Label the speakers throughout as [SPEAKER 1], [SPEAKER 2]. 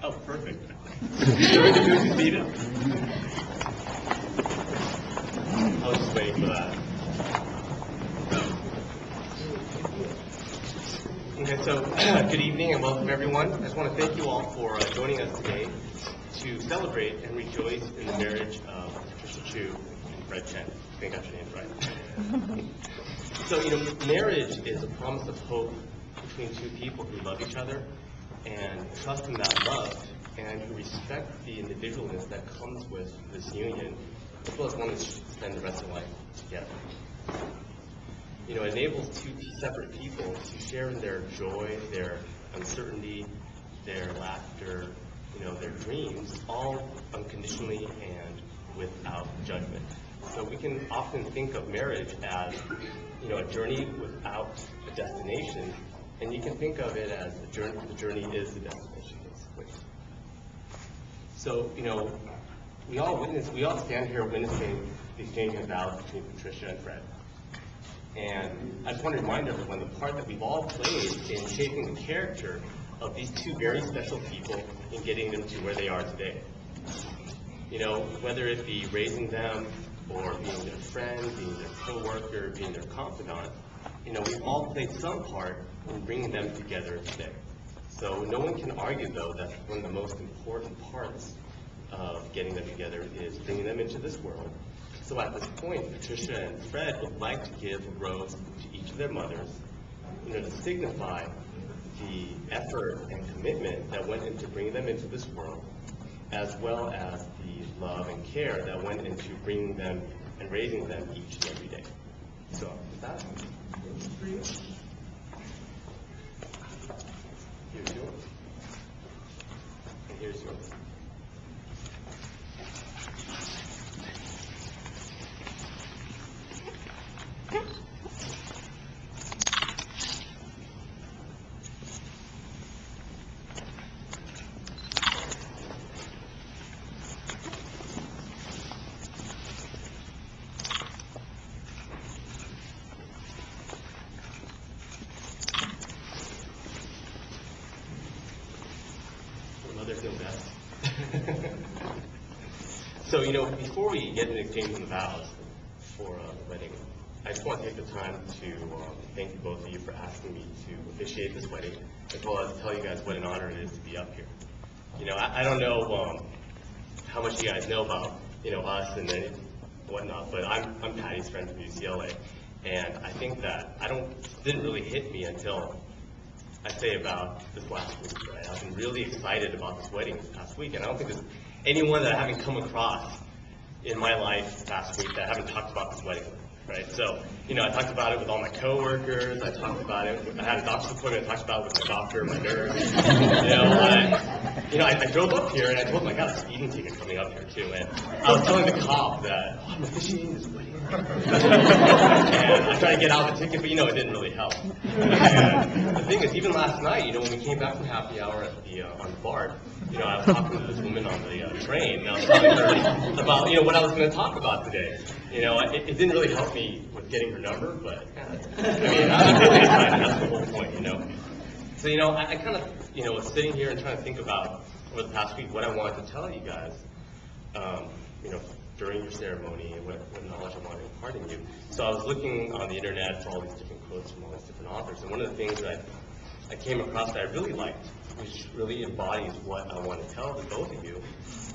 [SPEAKER 1] Oh, perfect. You're going to beat it. I was just waiting for that. Okay, so good evening and welcome everyone. I just want to thank you all for joining us today to celebrate and rejoice in the marriage of Patricia Chu and Fred Chen. I think I got your names right. So, marriage is a promise of hope between two people who love each other and trust in that love and who respect the individualness that comes with this union, as well as wanting to spend the rest of life together. It enables two separate people to share in their joy, their uncertainty, their laughter, their dreams, all unconditionally and without judgment. So we can often think of marriage as, a journey without a destination, and you can think of it as the journey is the destination, basically. So, we all stand here witnessing the exchanging of vows between Patricia and Fred. And I just want to remind everyone the part that we've all played in shaping the character of these two very special people in getting them to where they are today. Whether it be raising them or being their friend, being their co-worker, being their confidant, we've all played some part in bringing them together today. So no one can argue, though, that one of the most important parts of getting them together is bringing them into this world. So at this point, Patricia and Fred would like to give a rose to each of their mothers, to signify the effort and commitment that went into bringing them into this world, as well as the love and care that went into bringing them and raising them each and every day. So with that, here's yours, and here's yours. So, before we get into exchanging the vows for the wedding, I just want to take the time to thank you both of you for asking me to officiate this wedding, as well as tell you guys what an honor it is to be up here. You know, I don't know how much you guys know about, us and then whatnot, but I'm Patty's friend from UCLA, and I think that didn't really hit me until I'd say about this last week, right? I've been really excited about this wedding this past week, and I don't think there's anyone that I haven't come across in my life this past week that I haven't talked about this wedding with, right? So, I talked about it with all my coworkers, I talked about it, I had a doctor's appointment, I talked about it with my doctor, my nurse, I drove up here and I told him I got a speeding ticket coming up here too, and I was telling the cop that, I'm officiating this wedding. And I tried to get out the ticket, but it didn't really help. And the thing is, even last night, when we came back from happy hour at on the BART, I was talking to this woman on the train, and I was talking to her about, what I was going to talk about today. It didn't really help me with getting her number, but, I'm really excited, that's the whole point, So, I kind of, was sitting here and trying to think about, over the past week, what I wanted to tell you guys, during your ceremony and what knowledge I want to impart in you. So I was looking on the internet for all these different quotes from all these different authors, and one of the things that I came across that I really liked, which really embodies what I want to tell to both of you,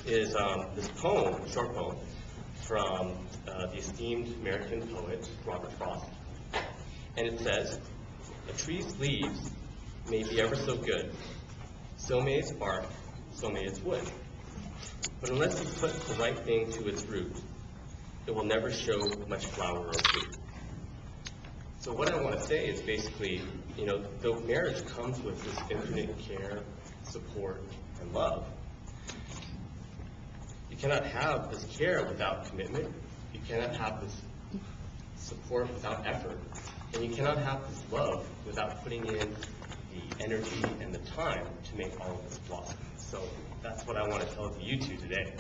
[SPEAKER 1] is this poem, a short poem, from the esteemed American poet Robert Frost. And it says, "A tree's leaves may be ever so good, so may its bark, so may its wood. But unless you put the right thing to its root, it will never show much flower or fruit." So what I want to say is basically, though marriage comes with this infinite care, support, and love, you cannot have this care without commitment, you cannot have this support without effort, and you cannot have this love without putting in the energy and the time to make all of this blossom. So that's what I want to tell to you two today.